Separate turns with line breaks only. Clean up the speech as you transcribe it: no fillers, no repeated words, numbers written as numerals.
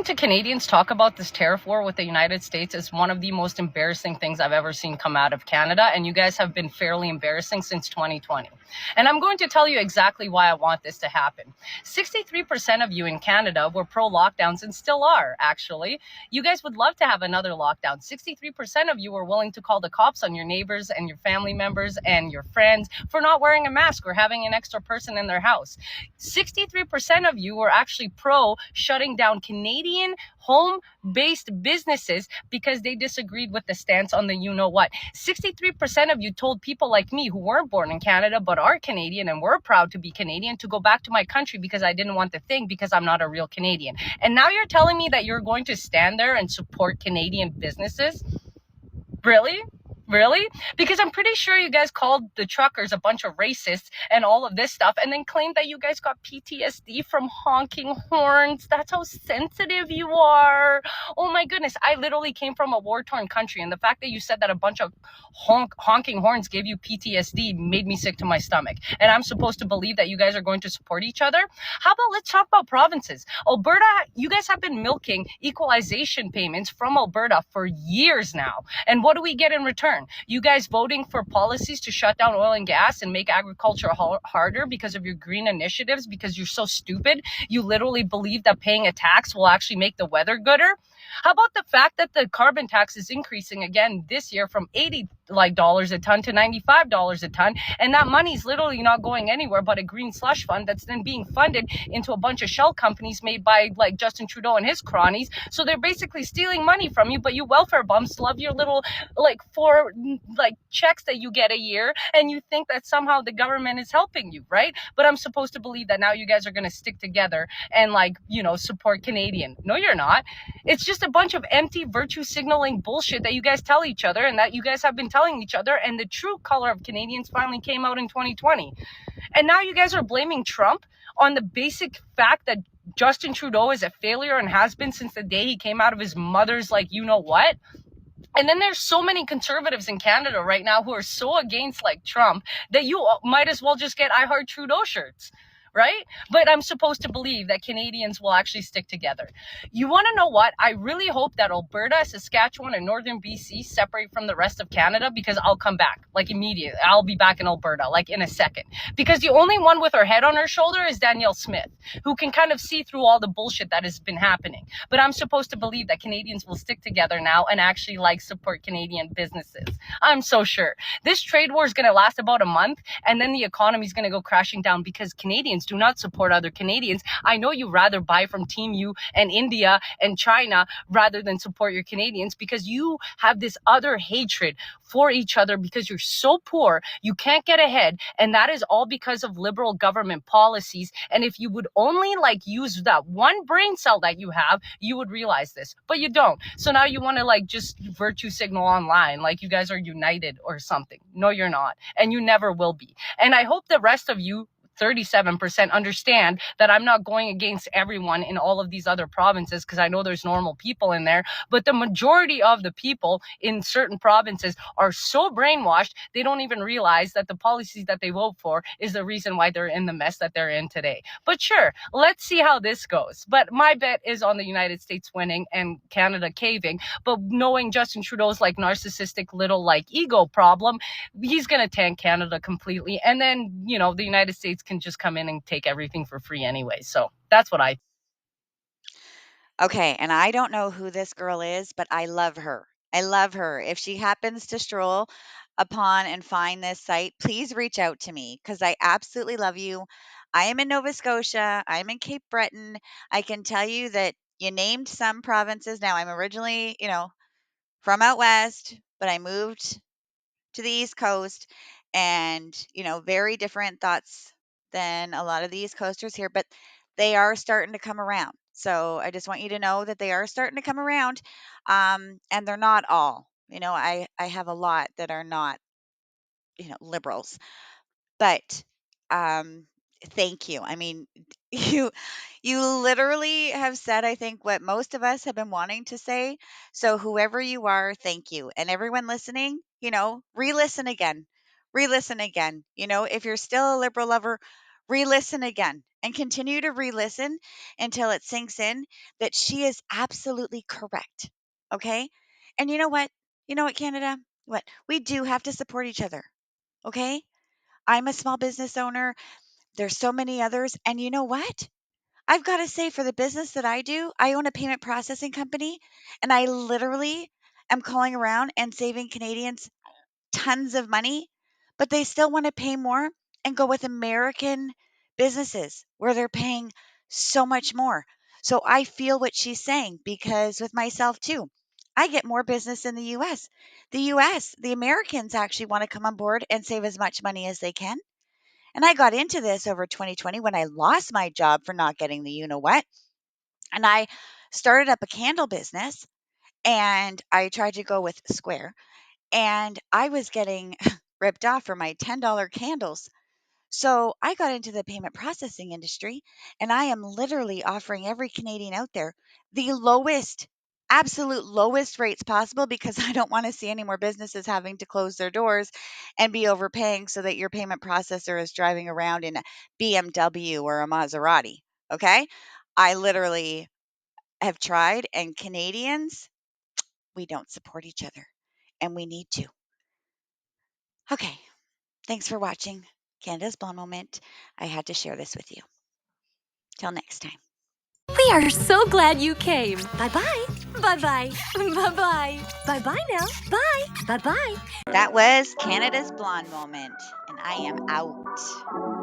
To Canadians talk about this tariff war with the United States is one of the most embarrassing things I've ever seen come out of Canada, and you guys have been fairly embarrassing since 2020. And I'm going to tell you exactly why I want this to happen. 63% of you in Canada were pro lockdowns and still are, actually. You guys would love to have another lockdown. 63% of you were willing to call the cops on your neighbors and your family members and your friends for not wearing a mask or having an extra person in their house. 63% of you were actually pro shutting down Canadian home based businesses because they disagreed with the stance on the you know what. 63% of you told people like me who weren't born in Canada but are Canadian and were proud to be Canadian to go back to my country because I didn't want the thing because I'm not a real Canadian. And now you're telling me that you're going to stand there and support Canadian businesses? Really? Really? Because I'm pretty sure you guys called the truckers a bunch of racists and all of this stuff and then claimed that you guys got PTSD from honking horns. That's how sensitive you are. Oh my goodness. I literally came from a war torn country, and the fact that you said that a bunch of honking horns gave you PTSD made me sick to my stomach. And I'm supposed to believe that you guys are going to support each other? How about let's talk about provinces? Alberta, you guys have been milking equalization payments from Alberta for years now. And what do we get in return? You guys voting for policies to shut down oil and gas and make agriculture harder because of your green initiatives, because you're so stupid. You literally believe that paying a tax will actually make the weather gooder. How about the fact that the carbon tax is increasing again this year from $80 a ton to $95 a ton, and that money is literally not going anywhere but a green slush fund that's then being funded into a bunch of shell companies made by like Justin Trudeau and his cronies. So they're basically stealing money from you, but you welfare bums love your little like 4 like checks that you get a year, and you think that somehow the government is helping you, right? But I'm supposed to believe that now you guys are going to stick together and support Canadian. No, you're not. It's just a bunch of empty virtue signaling bullshit that you guys tell each other and that you guys have been telling each other, and the true color of Canadians finally came out in 2020. And now you guys are blaming Trump on the basic fact that Justin Trudeau is a failure and has been since the day he came out of his mother's like you know what. And then there's so many conservatives in Canada right now who are so against like Trump that you might as well just get I Heart Trudeau shirts, right? But I'm supposed to believe that Canadians will actually stick together. You want to know what? I really hope that Alberta, Saskatchewan, and Northern BC separate from the rest of Canada, because I'll come back like immediately. I'll be back in Alberta like in a second. Because the only one with her head on her shoulder is Danielle Smith, who can kind of see through all the bullshit that has been happening. But I'm supposed to believe that Canadians will stick together now and actually like support Canadian businesses. I'm so sure. This trade war is going to last about a month, and then the economy is going to go crashing down because Canadians do not support other Canadians. I know you rather buy from Team U and India and China rather than support your Canadians, because you have this other hatred for each other because you're so poor, you can't get ahead, and that is all because of liberal government policies. And if you would only use that one brain cell that you have, you would realize this, but you don't. So now you want to just virtue signal online like you guys are united or something. No, you're not, and you never will be. And I hope the rest of you 37% understand that I'm not going against everyone in all of these other provinces, because I know there's normal people in there, but the majority of the people in certain provinces are so brainwashed they don't even realize that the policies that they vote for is the reason why they're in the mess that they're in today. But sure, let's see how this goes. But my bet is on the United States winning and Canada caving. But knowing Justin Trudeau's narcissistic little ego problem, he's going to tank Canada completely. And then, the United States can just come in and take everything for free anyway. So that's what I.
Okay, and I don't know who this girl is, but I love her. I love her. If she happens to stroll upon and find this site, please reach out to me because I absolutely love you. I am in Nova Scotia. I'm in Cape Breton. I can tell you that you named some provinces. Now, I'm originally, from out west, but I moved to the East Coast and, very different thoughts than a lot of the East Coasters here, but they are starting to come around. So I just want you to know that they are starting to come around. And they're not all, I have a lot that are not, liberals, but um, thank you. I mean, you you literally have said, I think, what most of us have been wanting to say. So whoever you are, thank you. And everyone listening, re-listen again. Re-listen again. If you're still a liberal lover, re-listen again and continue to re-listen until it sinks in that she is absolutely correct. Okay? And you know what? You know what, Canada? What? We do have to support each other. Okay? I'm a small business owner. There's so many others. And you know what? I've got to say, for the business that I do, I own a payment processing company, and I literally am calling around and saving Canadians tons of money, but they still want to pay more and go with American businesses where they're paying so much more. So I feel what she's saying because with myself too, I get more business in the US. The US, the Americans actually want to come on board and save as much money as they can. And I got into this over 2020 when I lost my job for not getting the you know what. And I started up a candle business and I tried to go with Square and I was getting ripped off for my $10 candles. So I got into the payment processing industry and I am literally offering every Canadian out there the lowest, absolute lowest rates possible because I don't want to see any more businesses having to close their doors and be overpaying so that your payment processor is driving around in a BMW or a Maserati. Okay. I literally have tried, and Canadians, we don't support each other and we need to. Okay. Thanks for watching Canada's Blonde Moment. I had to share this with you. Till next time.
We are so glad you came. Bye-bye. Bye-bye. Bye-bye. Bye-bye now. Bye. Bye-bye.
That was Canada's Blonde Moment, and I am out.